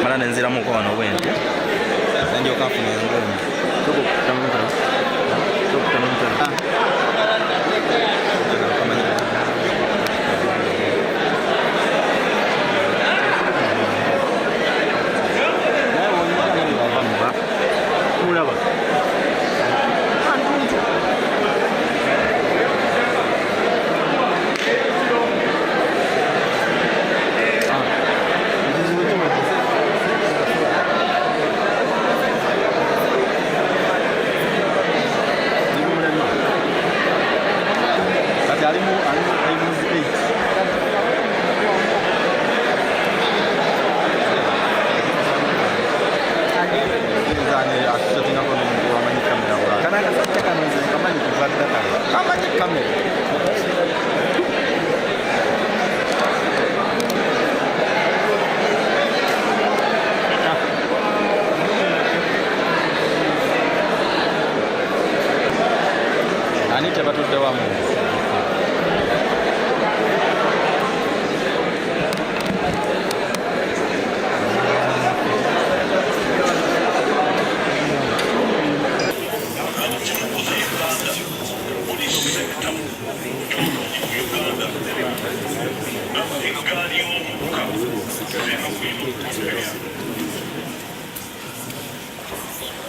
Malala nzira muko wano bwenti. Ndio kafuna ngoma. Soko kutamuka. Soko kutamuka.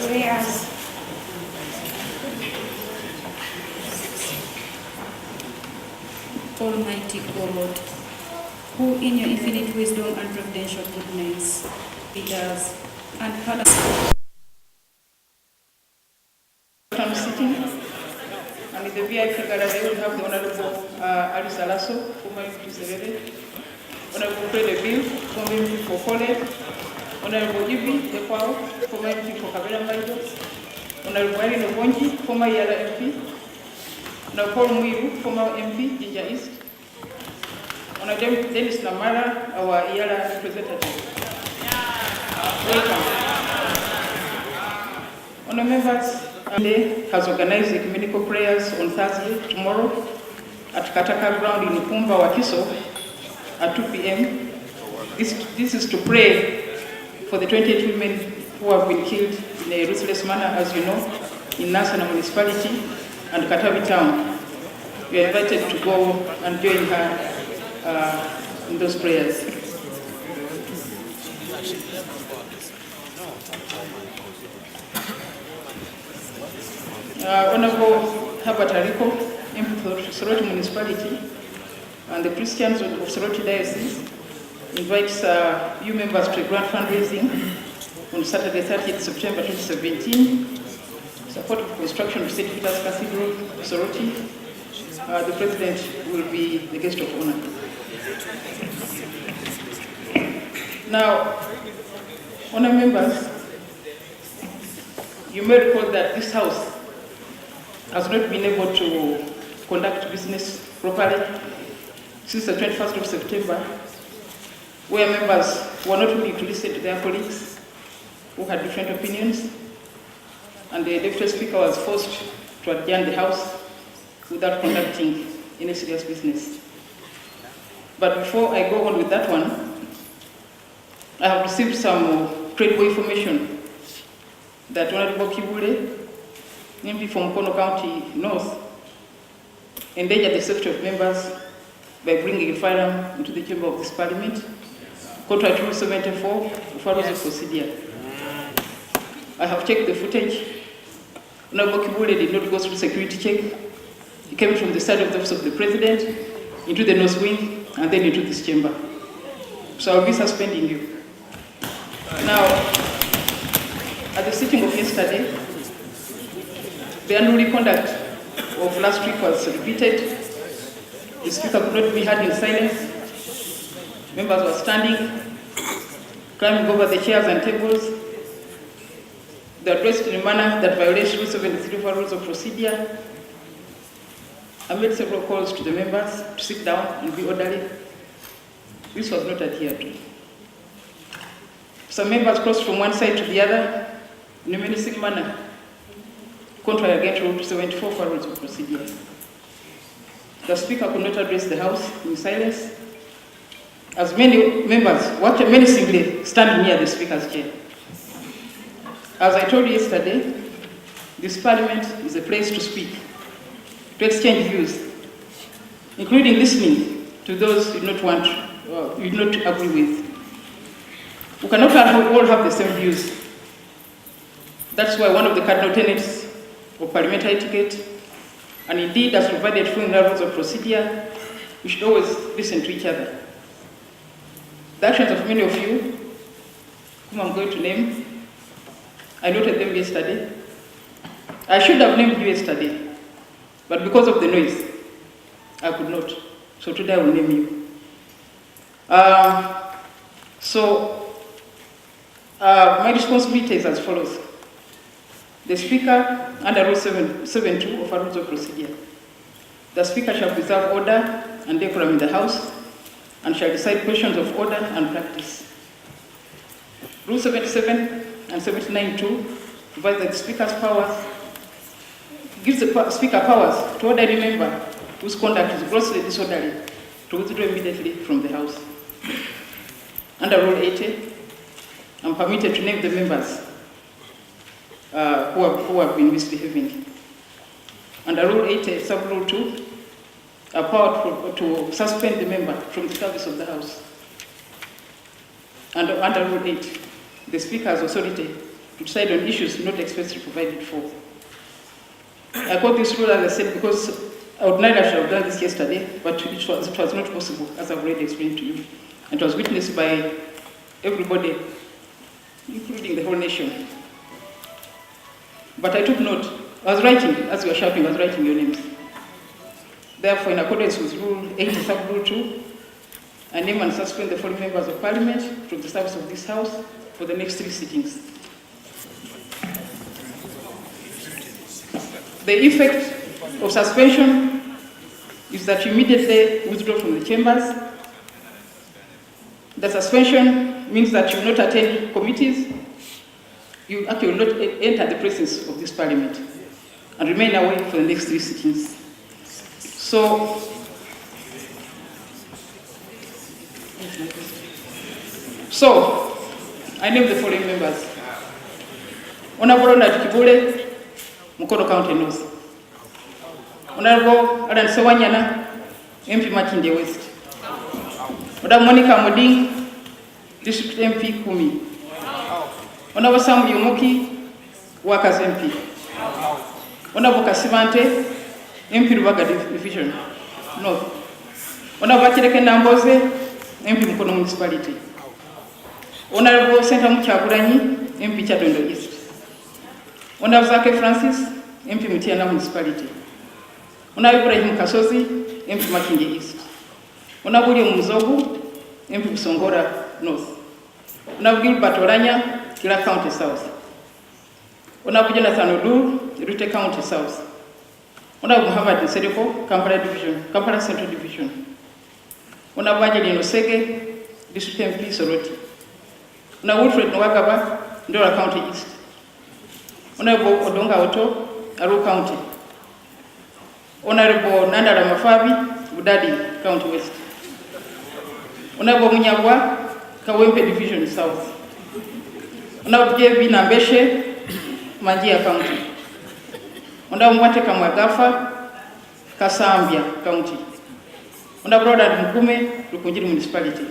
Whereas Almighty God, who in your infinite wisdom and providential goodness leaders and fathers from sitting, and in the VIP gallery we have the Honorable Alice Alaso, former MP Honorable Fred Bill, former MP for Kole, Honorable Ibi Dekwao, former MP for Kabela Maido, Honorable Marino Bonji, former Yala MP, Honorable Paul Mwiru, former MP, Jinja East, Honorable Dennis Namara, our Yala representative. Welcome. Honorable members, today has organized ecumenical prayers on Thursday, tomorrow, at Kataka Ground in Ukumba, Wakiso, at 2 p.m. This is to pray for the 28 women who have been killed in a ruthless manner, as you know, in Nasana municipality and Katavi town. We are invited to go and join her in those prayers. Honorable Herbert Ariko, MP for Soroti municipality, and the Christians of Soroti diocese invites you members to a grand fundraising on Saturday, 30th September 2017, support of construction of St. Peter's Cathedral, Soroti. The President will be the guest of honor. Now, honor members, you may recall that this House has not been able to conduct business properly since the 21st of September, where members were not willing to listen to their colleagues who had different opinions, and the Deputy Speaker was forced to adjourn the House without conducting any serious business. But before I go on with that one, I have received some credible information that Honorable Kibule, MP from Kono County North, endangered the safety of members by bringing a firearm into the chamber of this parliament, contrary to Rule 74 of Rules of Procedure. I have checked the footage. Honorable Kibule did not go through security check. He came from the side of the office of the President, into the North Wing, and then into this chamber. So I'll be suspending you. Now, at the sitting of yesterday, the unruly conduct of last week was repeated. The Speaker could not be heard in silence. Members were standing, climbing over the chairs and tables. They were dressed in a manner that violates Rule 73 of Rules of Procedure. I made several calls to the members to sit down and be orderly. This was not adhered to. Some members crossed from one side to the other in a menacing manner, contrary again to Rule 74 for Rules of Procedure. The Speaker could not address the House in silence, as many members were menacingly standing near the Speaker's chair. As I told you yesterday, this Parliament is a place to speak, to exchange views, including listening to those you do not want, you do not agree with. We cannot all have the same views. That's why one of the cardinal tenets of parliamentary etiquette, and indeed as provided for in the rules of procedure, we should always listen to each other. The actions of many of you, whom I'm going to name, I noted them yesterday. I should have named you yesterday, but because of the noise, I could not. So today I will name you. My responsibility is as follows. The Speaker, under Rule 7.2 of our Rules of Procedure, the Speaker shall preserve order and decorum in the House and shall decide questions of order and practice. Rule 77 and 79.2 provides that the Speaker's powers, gives the Speaker powers to order any member whose conduct is grossly disorderly to withdraw immediately from the House. Under Rule 80, I'm permitted to name the members who have been misbehaving. Under Rule 80, Sub-Rule 2, a power to suspend the member from the service of the House. And under Rule 8, the Speaker has authority to decide on issues not expressly provided for. I got this rule, as I said, because ordinarily I should have done this yesterday, but it was not possible, as I've already explained to you. And it was witnessed by everybody, including the whole nation. But I took note. I was writing, as you were shouting, I was writing your names. Therefore, in accordance with Rule 80, Sub-Rule 2, I name and suspend the following members of Parliament from the service of this House for the next 3 sittings. The effect of suspension is that you immediately withdraw from the chambers. The suspension means that you will not attend committees, you actually will not enter the presence of this Parliament and remain away for the next 3 sittings. So, I name the following members. Honorable Ronald Kibule, Mukono County North. Honorable Adan Sewanyana, MP Makindye West. Honorable Monica Moding, District MP Kumi. Honorable Sam Yomoki, Workers MP. Honorable Kasivante, MP Rubaga Division North. Honorable Chireke Namboze, MP Mukono Municipality. Honorable Senator Muchagulanyi, MP Chatondo East. Honorable Zake Francis, MP Mutiana Municipality. Honorable Ibrahim Kasozi, MP Makindye East. Honorable Muzogu, MP Busongora North. Honorable Gilbert Oranya, Kila County South. Honorable Jonathan Odur, Rute County South. Honorable Muhammad Nsereko, Kampala Central Division. Honorable Angelino Sege, District MP Soroti. Honorable Wilfred Nwagaba, Ndora County East. Honorable Odonga Oto, Aru County. Honorable Nandara Mafabi, Budadi County West. Honorable Munyabwa, Kawempe Division South. Honorable JB Nambeshe, Manjia County. Honorable Mwate Kamwagafa, Kasambia County. Honorable Roland Mkume, Rukunjiri Municipality.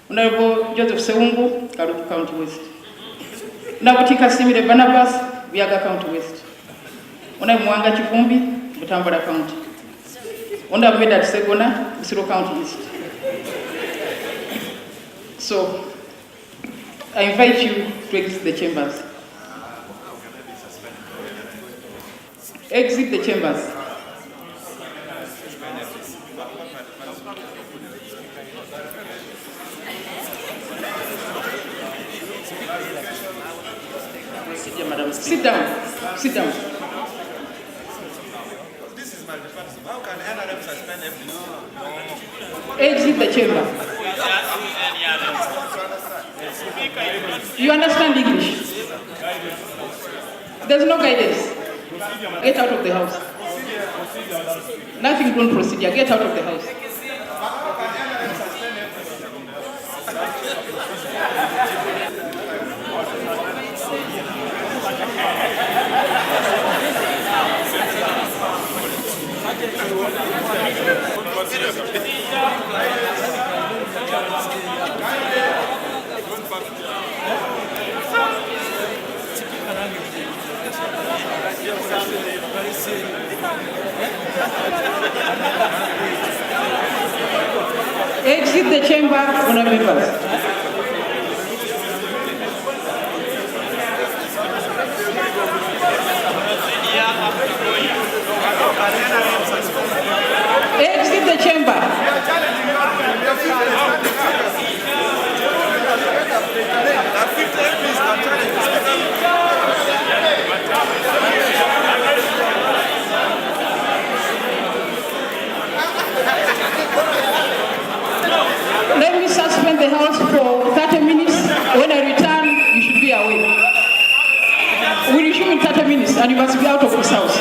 Honorable Joseph Seungu, Karuku County West. Honorable Tika Simile Barnabas, Biaga County West. Honorable Mwanga Chifumbi, Butambala County. Honorable Medad Segona, Isiro County East. So, I invite you to exit the chambers. Exit the chambers. Sit down. Sit down. This is my department. How can NRM suspend everything? Exit the chamber. You understand English? There's no guidance. Get out of the house. Nothing don't procedure. Get out of the house. Exit the chamber, honorable members. Exit the chamber. Let me suspend the house for 30 minutes. When I return, you should be away. We resume in 30 minutes and you must be out of this house.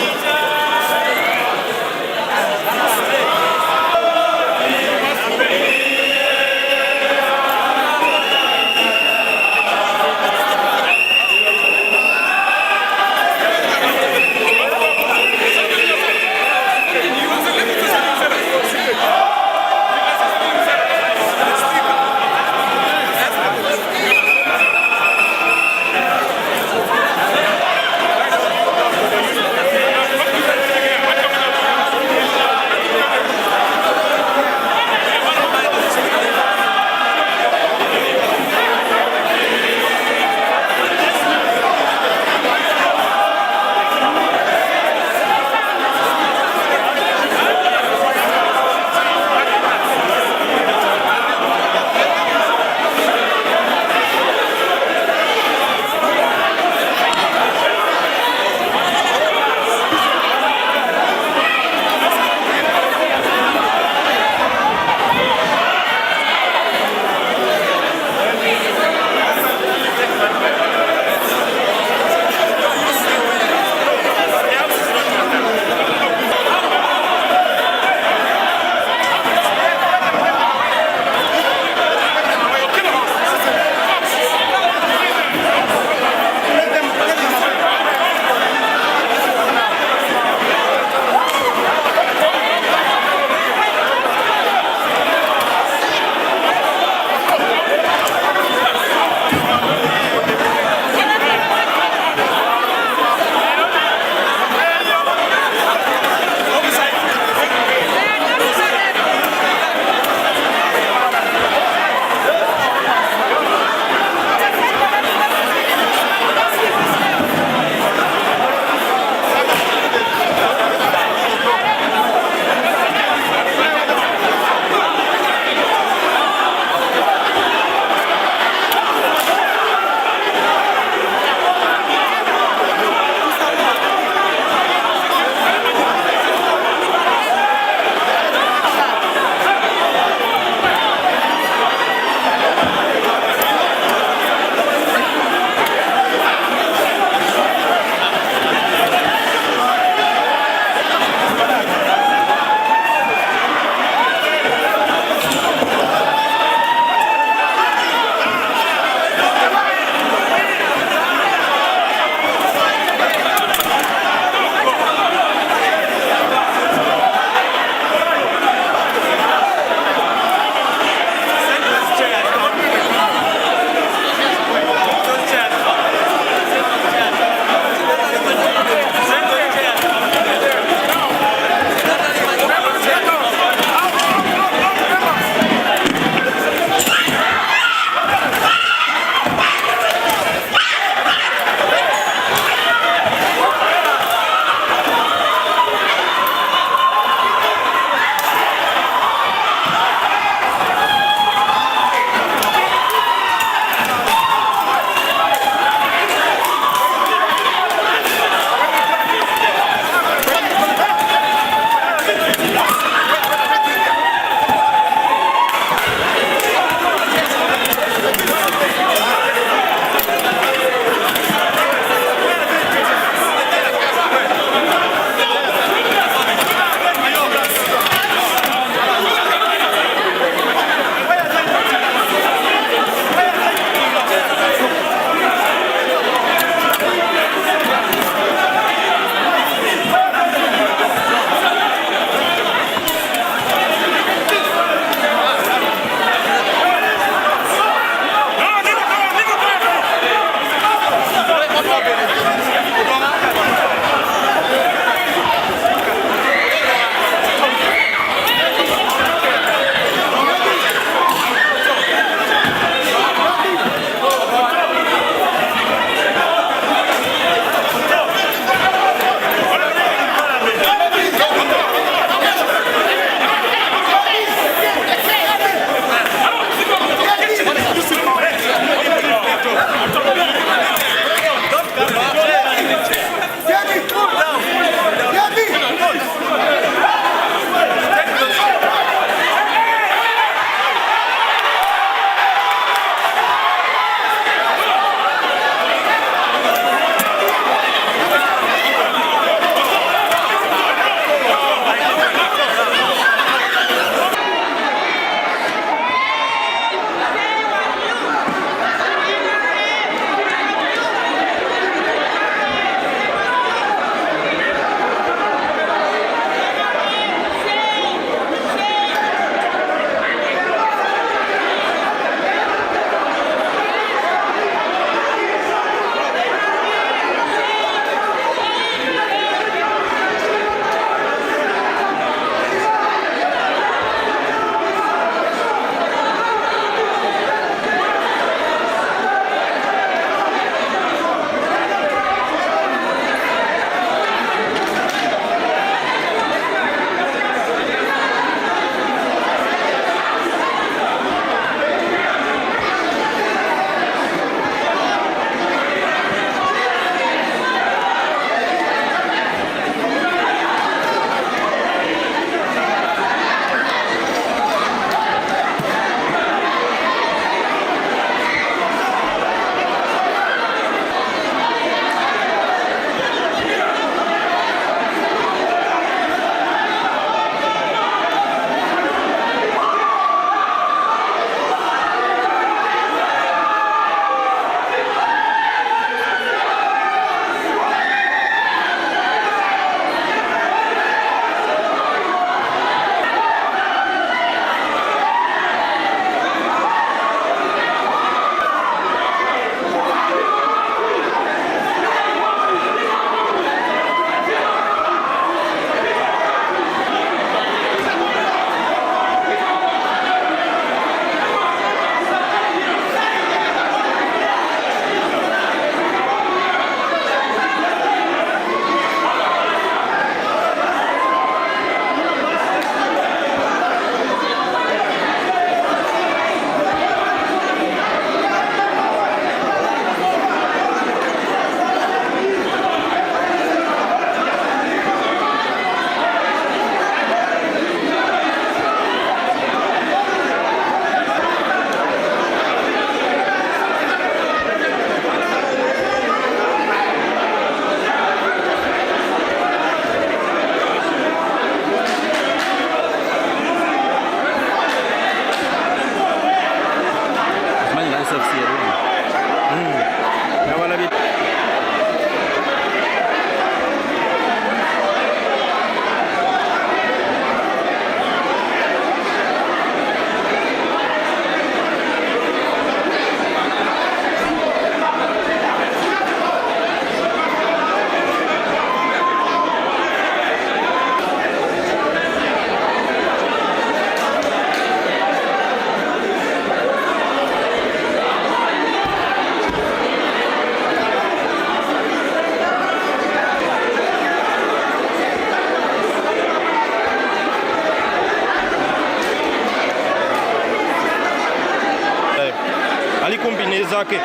alikumbine zake.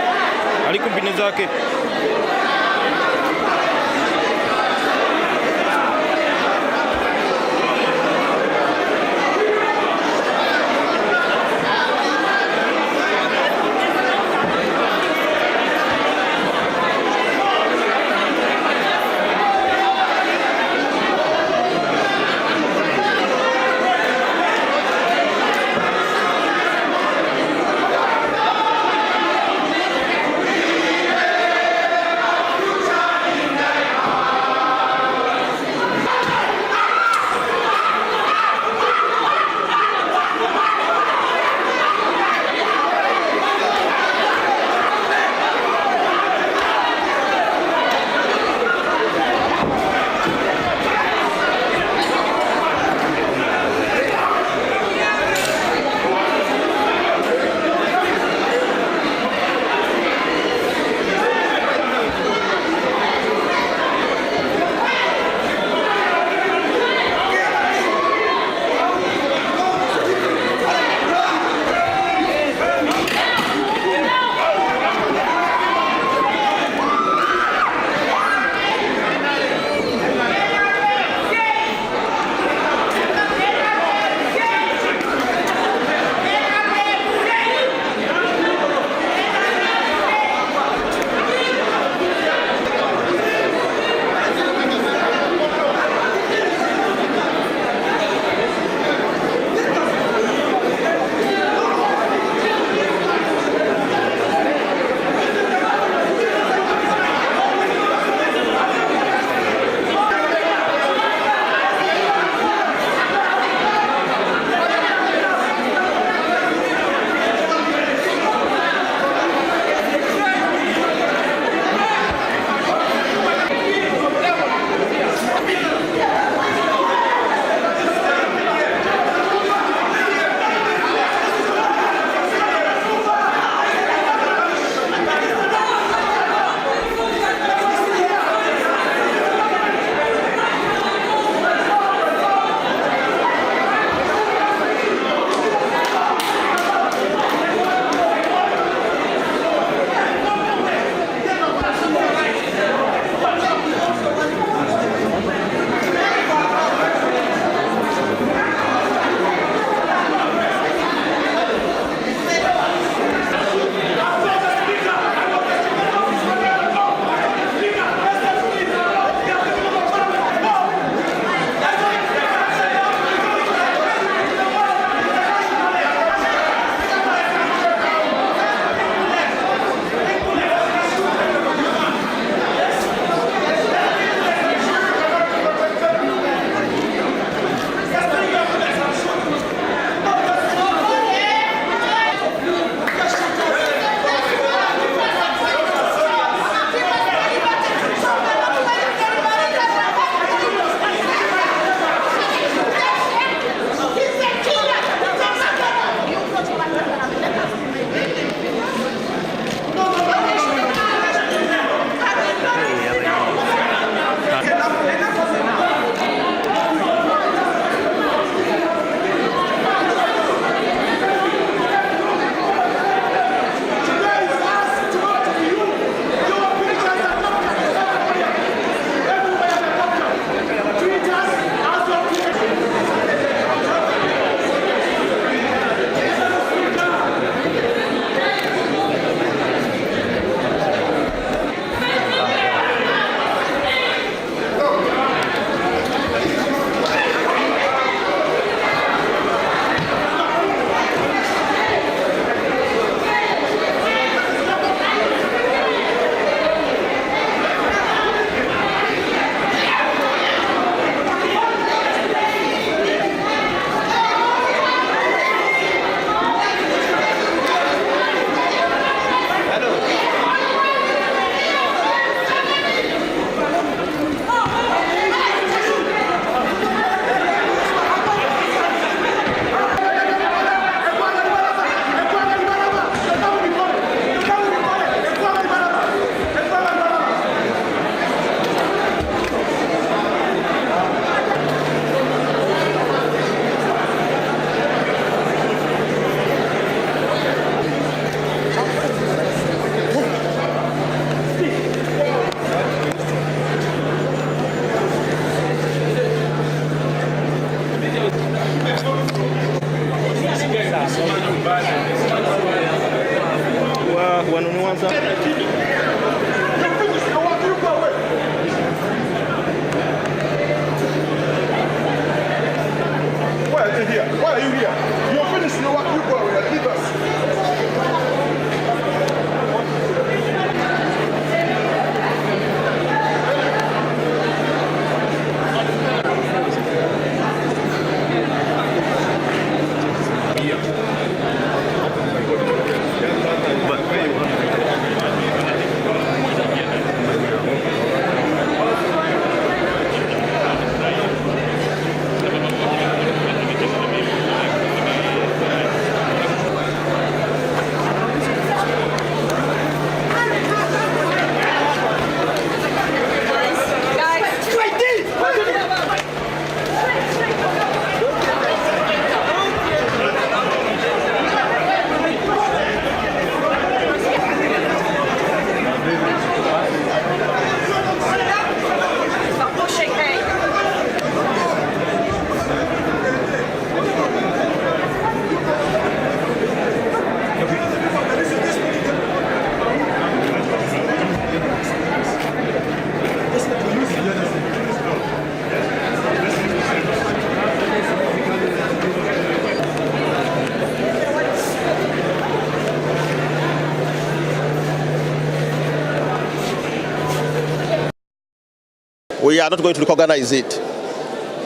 we are not going to recognize it.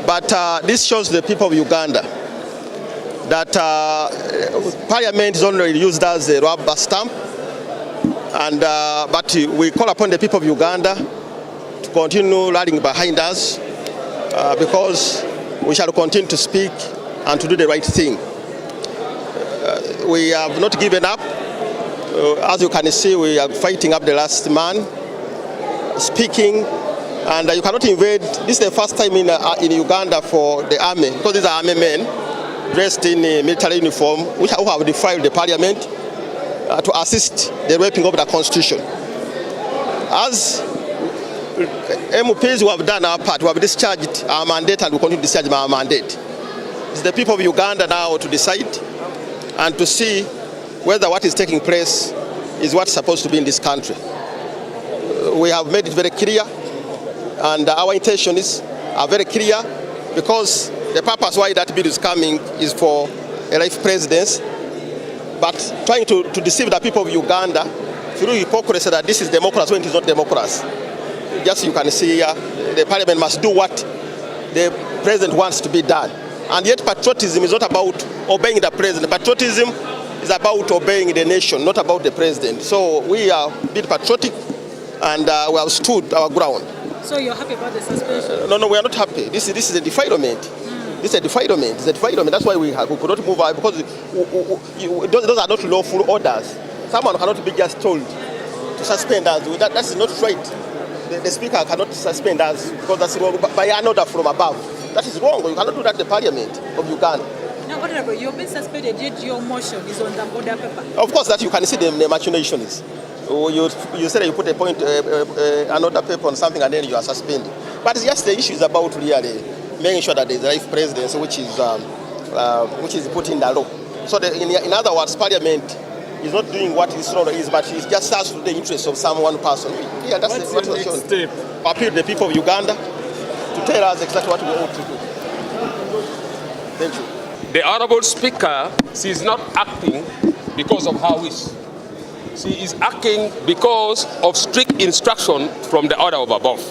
But this shows the people of Uganda that Parliament is only used as a rubber stamp, and but we call upon the people of Uganda to continue rallying behind us because we shall continue to speak and to do the right thing. We have not given up. As you can see, we are fighting up the last man, speaking, and you cannot invade. This is the first time in Uganda for the army, because these are army men dressed in military uniform, who have defied the parliament to assist the raping of the constitution. As MPs who have done our part, we have discharged our mandate and we continue to discharge our mandate. It's the people of Uganda now to decide and to see whether what is taking place is what's supposed to be in this country. We have made it very clear, and our intentions are very clear, because the purpose why that bill is coming is for a life presidency, but trying to deceive the people of Uganda through hypocrisy that this is democracy when it is not democracy. Just you can see here, the parliament must do what the president wants to be done. And yet patriotism is not about obeying the president. Patriotism is about obeying the nation, not about the president. So we are a bit patriotic, and we have stood our ground. So you're happy about the suspension? No, we are not happy. This is a defilement. This is a defilement. It's a defilement. That's why we could not move out, because those are not lawful orders. Someone cannot be just told to suspend us. That is not right. The speaker cannot suspend us because that's wrong by an order from above. That is wrong. You cannot do that in the parliament of Uganda. Now, whatever, you've been suspended, yet your motion is on the order paper. Of course, that you can see the machinations. You said you put a point, an order paper on something, and then you are suspended. But it's just the issue is about really making sure that there is a life presidency which is put in the law. So in other words, parliament is not doing what its role is, but it just serves to the interests of some one person. Yeah, that's what we're showing. Step? Appeal to the people of Uganda to tell us exactly what we ought to do. Thank you. The Honorable Speaker, she is not acting because of her wish. She is acting because of strict instruction from the order of above.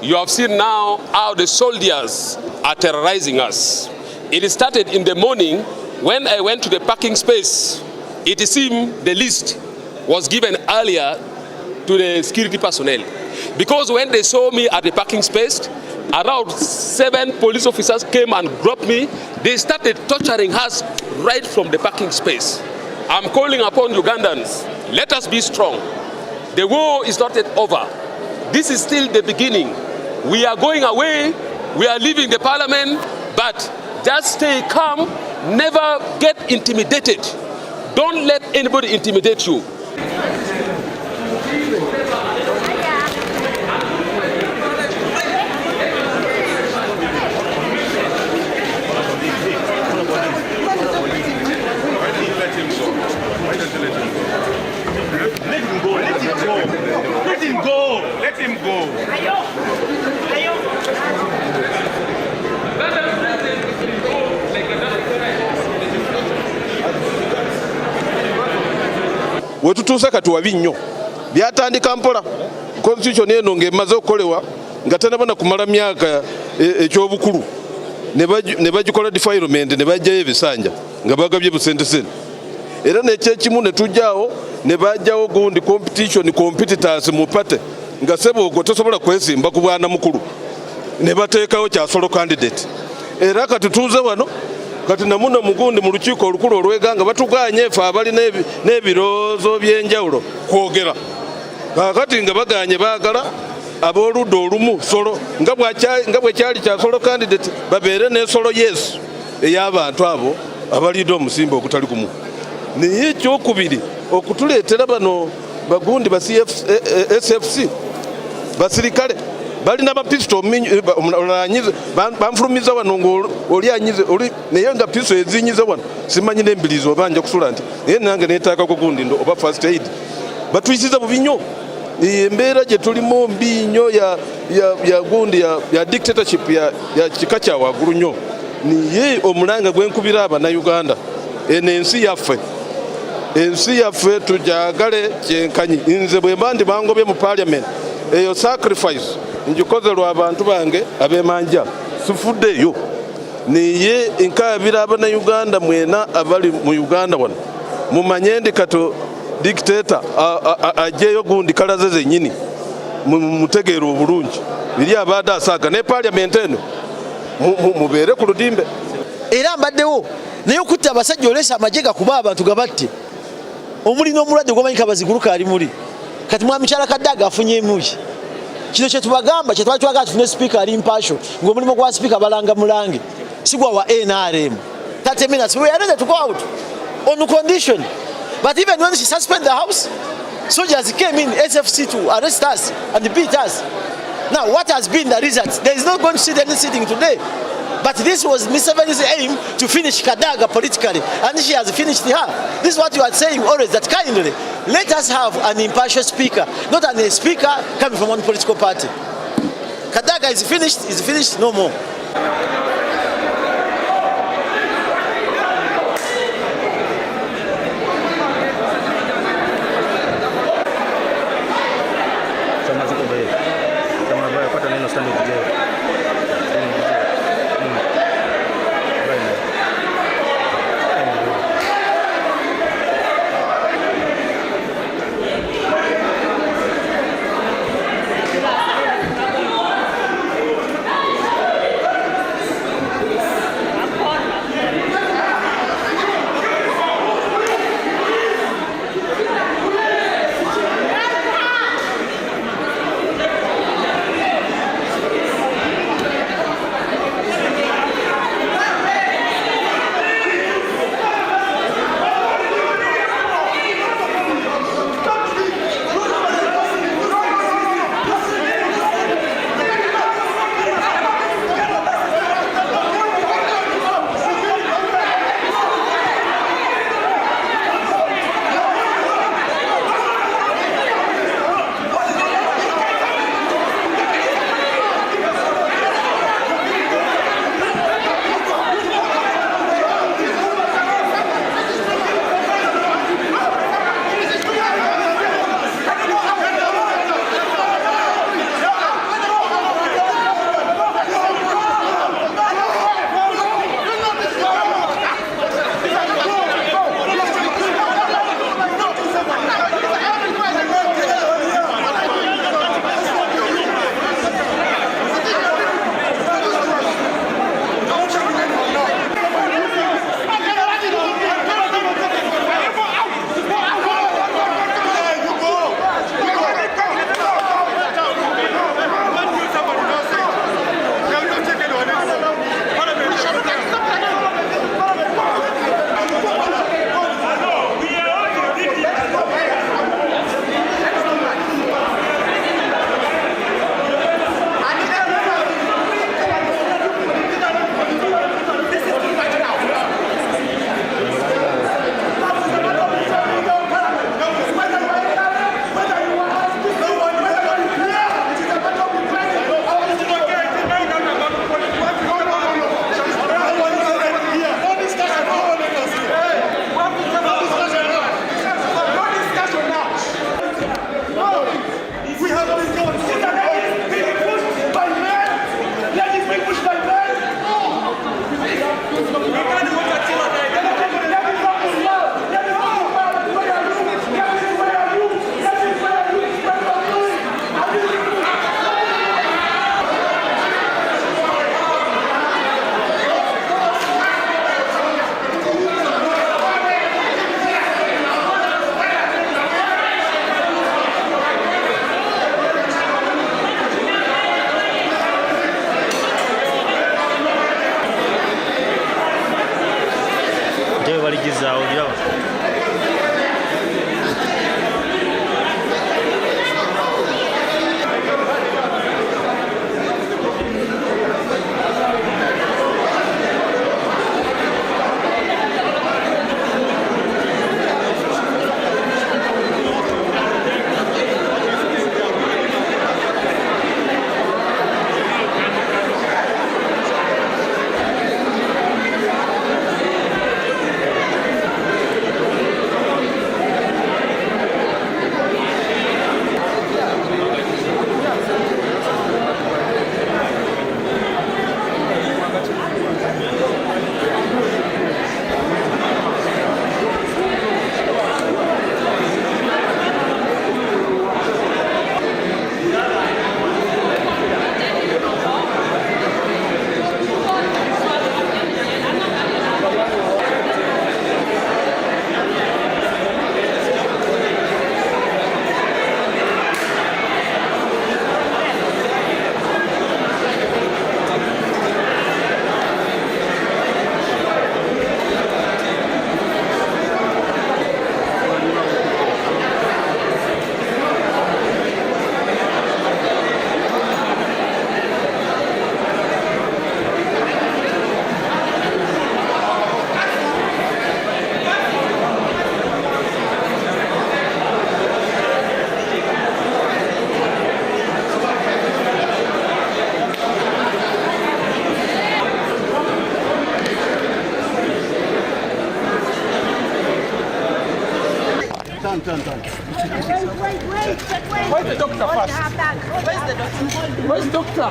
You have seen now how the soldiers are terrorizing us. It started in the morning when I went to the parking space. It seemed the list was given earlier to the security personnel, because when they saw me at the parking space, around 7 police officers came and grabbed me. They started torturing us right from the parking space. I'm calling upon Ugandans, let us be strong. The war is not yet over. This is still the beginning. We are going away, we are leaving the parliament, but just stay calm, never get intimidated. Don't let anybody intimidate you. Let him go. Wetutuusa kati wabi nnyo byatandika mpola constitution eno ng'emaze okukolewa nga tanabona kumala myaka ekyobukulu ne bagikola defilement ne bajjayo ebisanja nga bagabye busentesente, era nekyekimu ne tujjaawo ne bajjawo gundi competitors mu pate nga Sebogo tosobola kwesimba ku bwana mukulu ne bateekawo kyasolo candidate. Era kati tuuze wano kati namuna mugundi mu lukiiko olukulu olw'Eganga batuganye ffe abali n'ebirowoozo by'enjawulo kwogera kakati nga baganye baagala ab'oludda olumu solo nga bwe kyali kyasolo candidate babeere n'ensolo Yesu ey'abantu abo abalidde omusimba ogutali gumu. Naye ekyokubiri okutuleetera bano bagundi ba SFC basirikale balina bapisto banfulumiza wano ng'oli anyize naye nga pisto ezinyize wano simanyi n'embirizi oba nja kusula nti naye nange neetaakako gundi oba first aid. Batuyisiza bubi nnyo, embeera gye tulimu mbi nnyo ya gundi ya dictatorship ya kika kya waggulu nnyo. Naye omulanga gwenkubira Abannayuganda, eno ensi yaffe tujagale kyenkanyi. Nze bwe mba ndi bangobye mu parliament eyo sacrifice njikozelwa abantu bange abemanja sifuddeyo niye nkabira abana Uganda mwena abali mu Uganda wano mumanye ndi kato dictator ajeyo gundi kalaze zenyini mutegeero obulungi biri abada asaaga ne parliament eno mubeere ku ludimbe era mbaddewo naye okutta abasajja olesa amajega kuba abantu gabatte omuli n'omulwadde gwomanyi kabaziguluka ali muli kati mwami kyala kaddaga afunye muki kino kye tubagamba kye twali twagala tufune speaker ali mpasho ng'omulimu gwa speaker balanga mulange sigwa wa NRM 30 minutes we are ready to go out on condition but even when she suspended the house soldiers came in SFC to arrest us and beat us. Now what has been the result? There is not going to sit any sitting today. But this was Museveni's aim to finish Kadaga politically, and she has finished her. This is what you are saying always, that kindly, let us have an impartial speaker, not a speaker coming from one political party. Kadaga is finished, no more. Where's the doctor first? Where's the doctor?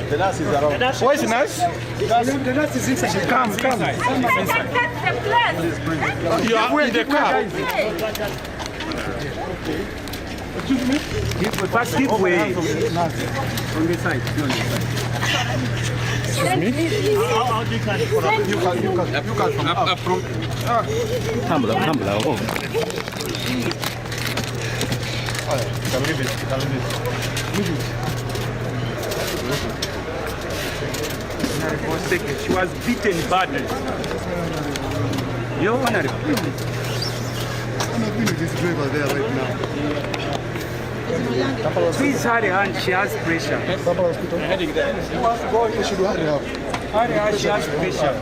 The nurse is around. Where's the nurse? The nurse is inside. Come. You are in the car. First give way. On this side. She was beaten badly. You're one of them. I'm not with this driver there right now. Please hurry her, she has pressure. You should hurry up. Hurry her, she has pressure.